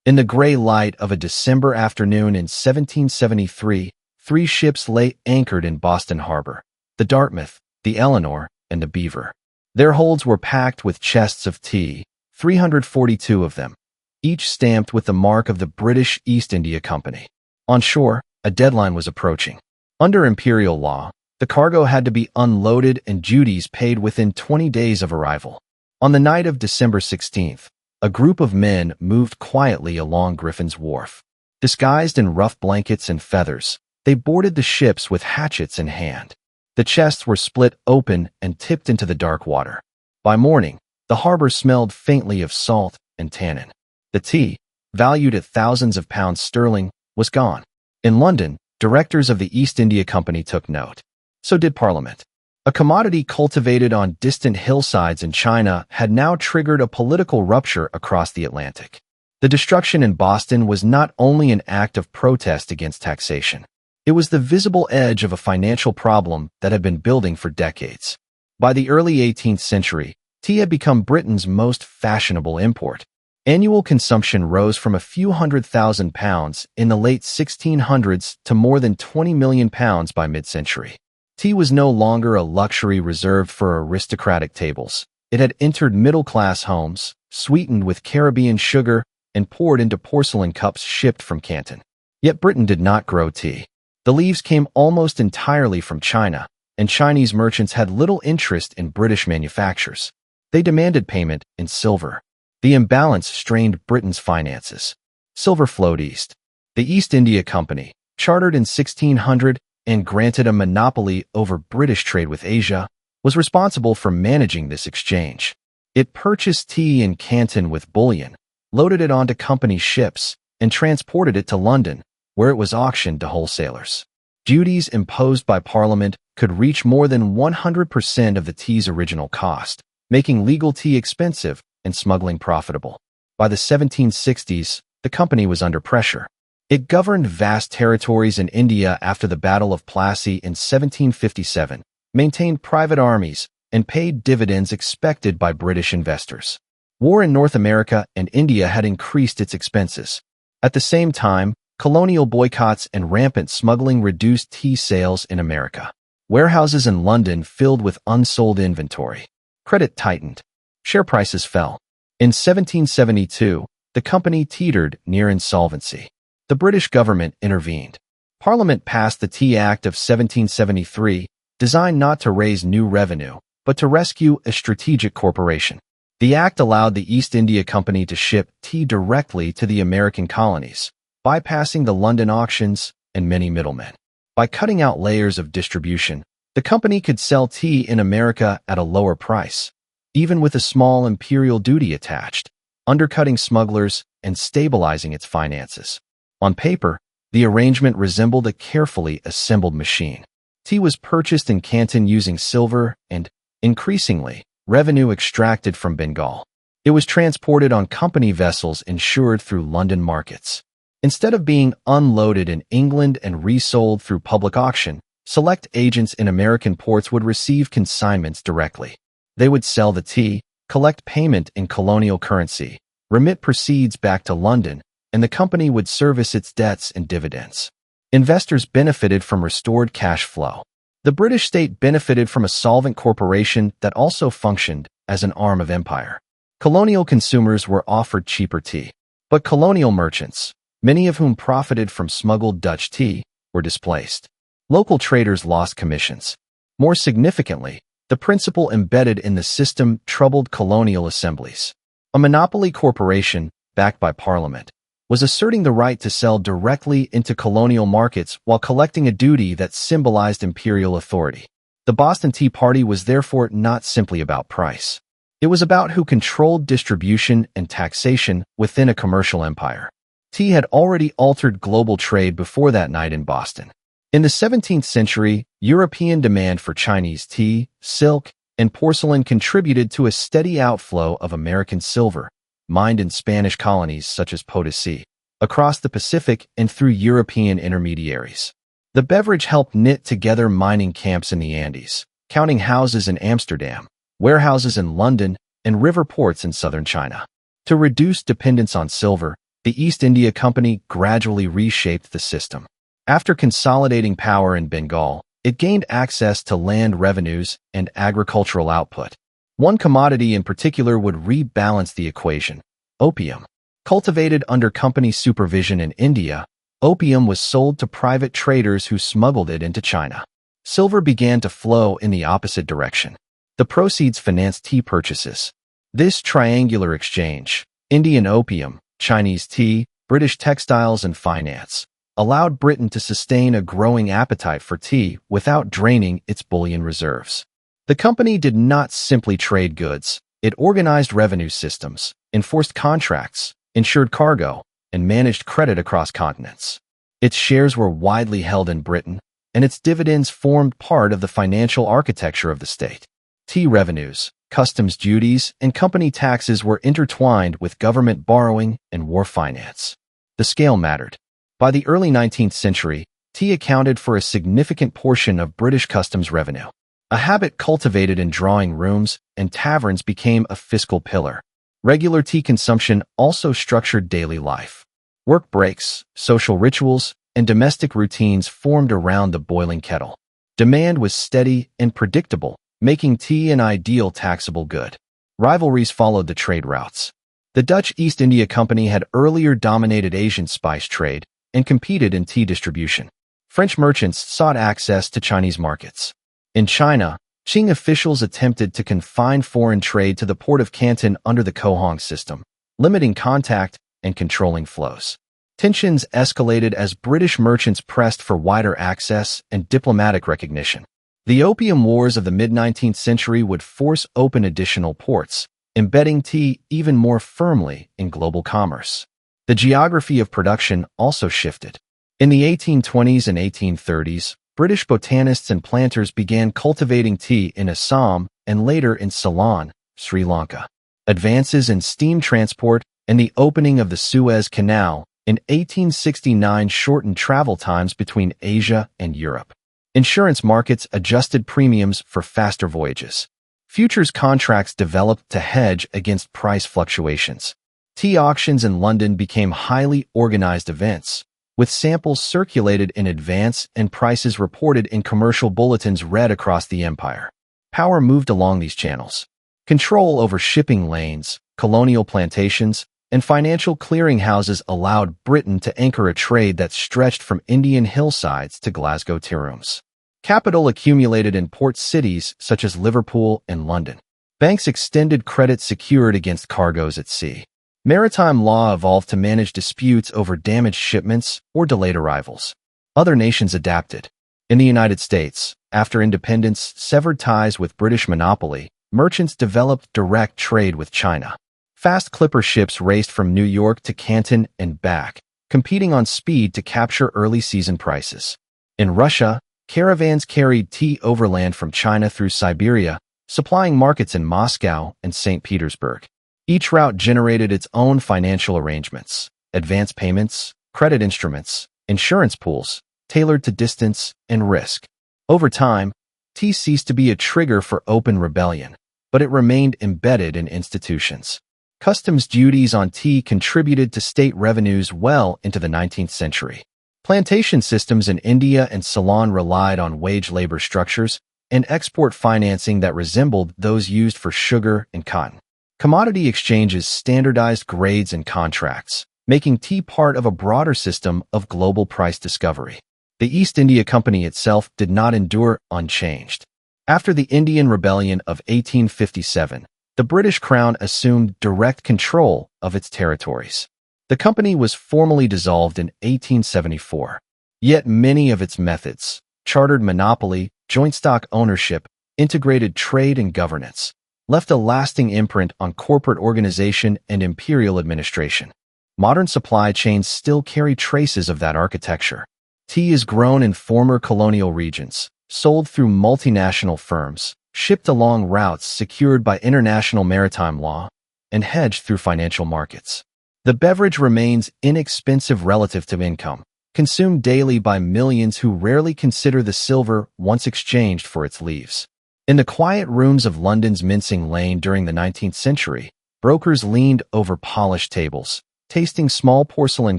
In the gray light of a December afternoon in 1773, 3 ships lay anchored in Boston Harbor: the Dartmouth, the Eleanor, and the Beaver. Their holds were packed with chests of tea, 342 of them, each stamped with the mark of the British East India Company. On shore, a deadline was approaching. Under imperial law, the cargo had to be unloaded and duties paid within 20 days of arrival. On the night of December 16th, a group of men moved quietly along Griffin's Wharf. Disguised in rough blankets and feathers, they boarded the ships with hatchets in hand. The chests were split open and tipped into the dark water. By morning, the harbor smelled faintly of salt and tannin. The tea, valued at thousands of pounds sterling, was gone. In London, directors of the East India Company took note. So did Parliament. A commodity cultivated on distant hillsides in China had now triggered a political rupture across the Atlantic. The destruction in Boston was not only an act of protest against taxation. It was the visible edge of a financial problem that had been building for decades. By the early 18th century, tea had become Britain's most fashionable import. Annual consumption rose from a few £100,000 in the late 1600s to more than £20 million by mid-century. Tea was no longer a luxury reserved for aristocratic tables. It had entered middle-class homes, sweetened with Caribbean sugar, and poured into porcelain cups shipped from Canton. Yet Britain did not grow tea. The leaves came almost entirely from China, and Chinese merchants had little interest in British manufactures. They demanded payment in silver. The imbalance strained Britain's finances. Silver flowed east. The East India Company, chartered in 1600 and granted a monopoly over British trade with Asia, was responsible for managing this exchange. It purchased tea in Canton with bullion, loaded it onto company ships, and transported it to London, where it was auctioned to wholesalers. Duties imposed by Parliament could reach more than 100% of the tea's original cost, making legal tea expensive and smuggling profitable. By the 1760s, the company was under pressure. It governed vast territories in India after the Battle of Plassey in 1757, maintained private armies, and paid dividends expected by British investors. War in North America and India had increased its expenses. At the same time, colonial boycotts and rampant smuggling reduced tea sales in America. Warehouses in London filled with unsold inventory. Credit tightened. Share prices fell. In 1772, the company teetered near insolvency. The British government intervened. Parliament passed the Tea Act of 1773, designed not to raise new revenue, but to rescue a strategic corporation. The act allowed the East India Company to ship tea directly to the American colonies, bypassing the London auctions and many middlemen. By cutting out layers of distribution, the company could sell tea in America at a lower price, even with a small imperial duty attached, undercutting smugglers and stabilizing its finances. On paper, the arrangement resembled a carefully assembled machine. Tea was purchased in Canton using silver and, increasingly, revenue extracted from Bengal. It was transported on company vessels insured through London markets. Instead of being unloaded in England and resold through public auction, select agents in American ports would receive consignments directly. They would sell the tea, collect payment in colonial currency, remit proceeds back to London, and the company would service its debts and dividends. Investors benefited from restored cash flow. The British state benefited from a solvent corporation that also functioned as an arm of empire. Colonial consumers were offered cheaper tea. But colonial merchants, many of whom profited from smuggled Dutch tea, were displaced. Local traders lost commissions. More significantly, the principle embedded in the system troubled colonial assemblies. A monopoly corporation, backed by Parliament, was asserting the right to sell directly into colonial markets while collecting a duty that symbolized imperial authority. The Boston Tea Party was therefore not simply about price. It was about who controlled distribution and taxation within a commercial empire. Tea had already altered global trade before that night in Boston. In the 17th century, European demand for Chinese tea, silk, and porcelain contributed to a steady outflow of American silver, mined in Spanish colonies such as Potosi, across the Pacific and through European intermediaries. The beverage helped knit together mining camps in the Andes, counting houses in Amsterdam, warehouses in London, and river ports in southern China. To reduce dependence on silver, the East India Company gradually reshaped the system. After consolidating power in Bengal, it gained access to land revenues and agricultural output. One commodity in particular would rebalance the equation: opium. Cultivated under company supervision in India, opium was sold to private traders who smuggled it into China. Silver began to flow in the opposite direction. The proceeds financed tea purchases. This triangular exchange, Indian opium, Chinese tea, British textiles, and finance, allowed Britain to sustain a growing appetite for tea without draining its bullion reserves. The company did not simply trade goods. It organized revenue systems, enforced contracts, insured cargo, and managed credit across continents. Its shares were widely held in Britain, and its dividends formed part of the financial architecture of the state. Tea revenues, customs duties, and company taxes were intertwined with government borrowing and war finance. The scale mattered. By the early 19th century, tea accounted for a significant portion of British customs revenue. A habit cultivated in drawing rooms and taverns became a fiscal pillar. Regular tea consumption also structured daily life. Work breaks, social rituals, and domestic routines formed around the boiling kettle. Demand was steady and predictable, making tea an ideal taxable good. Rivalries followed the trade routes. The Dutch East India Company had earlier dominated Asian spice trade and competed in tea distribution. French merchants sought access to Chinese markets. In China, Qing officials attempted to confine foreign trade to the port of Canton under the Cohong system, limiting contact and controlling flows. Tensions escalated as British merchants pressed for wider access and diplomatic recognition. The Opium Wars of the mid-19th century would force open additional ports, embedding tea even more firmly in global commerce. The geography of production also shifted. In the 1820s and 1830s, British botanists and planters began cultivating tea in Assam and later in Ceylon, Sri Lanka. Advances in steam transport and the opening of the Suez Canal in 1869 shortened travel times between Asia and Europe. Insurance markets adjusted premiums for faster voyages. Futures contracts developed to hedge against price fluctuations. Tea auctions in London became highly organized events, with samples circulated in advance and prices reported in commercial bulletins read across the empire. Power moved along these channels. Control over shipping lanes, colonial plantations, and financial clearinghouses allowed Britain to anchor a trade that stretched from Indian hillsides to Glasgow tea rooms. Capital accumulated in port cities such as Liverpool and London. Banks extended credit secured against cargoes at sea. Maritime law evolved to manage disputes over damaged shipments or delayed arrivals. Other nations adapted. In the United States, after independence severed ties with British monopoly, merchants developed direct trade with China. Fast clipper ships raced from New York to Canton and back, competing on speed to capture early season prices. In Russia, caravans carried tea overland from China through Siberia, supplying markets in Moscow and St. Petersburg. Each route generated its own financial arrangements: advance payments, credit instruments, insurance pools, tailored to distance and risk. Over time, tea ceased to be a trigger for open rebellion, but it remained embedded in institutions. Customs duties on tea contributed to state revenues well into the 19th century. Plantation systems in India and Ceylon relied on wage labor structures and export financing that resembled those used for sugar and cotton. Commodity exchanges standardized grades and contracts, making tea part of a broader system of global price discovery. The East India Company itself did not endure unchanged. After the Indian Rebellion of 1857, the British Crown assumed direct control of its territories. The company was formally dissolved in 1874. Yet many of its methods, chartered monopoly, joint stock ownership, integrated trade and governance, left a lasting imprint on corporate organization and imperial administration. Modern supply chains still carry traces of that architecture. Tea is grown in former colonial regions, sold through multinational firms, shipped along routes secured by international maritime law, and hedged through financial markets. The beverage remains inexpensive relative to income, consumed daily by millions who rarely consider the silver once exchanged for its leaves. In the quiet rooms of London's Mincing Lane during the 19th century, brokers leaned over polished tables, tasting small porcelain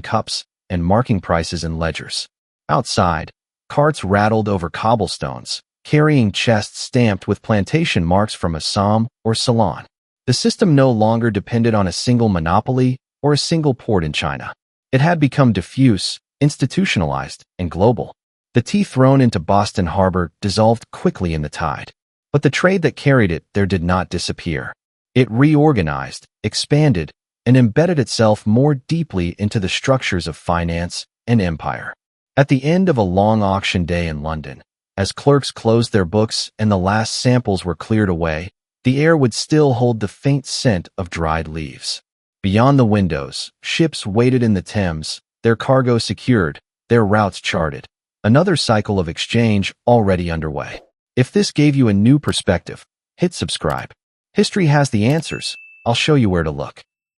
cups and marking prices in ledgers. Outside, carts rattled over cobblestones, carrying chests stamped with plantation marks from Assam or Ceylon. The system no longer depended on a single monopoly or a single port in China. It had become diffuse, institutionalized, and global. The tea thrown into Boston Harbor dissolved quickly in the tide. But the trade that carried it there did not disappear. It reorganized, expanded, and embedded itself more deeply into the structures of finance and empire. At the end of a long auction day in London, as clerks closed their books and the last samples were cleared away, the air would still hold the faint scent of dried leaves. Beyond the windows, ships waited in the Thames, their cargo secured, their routes charted. Another cycle of exchange already underway. If this gave you a new perspective, hit subscribe. History has the answers. I'll show you where to look.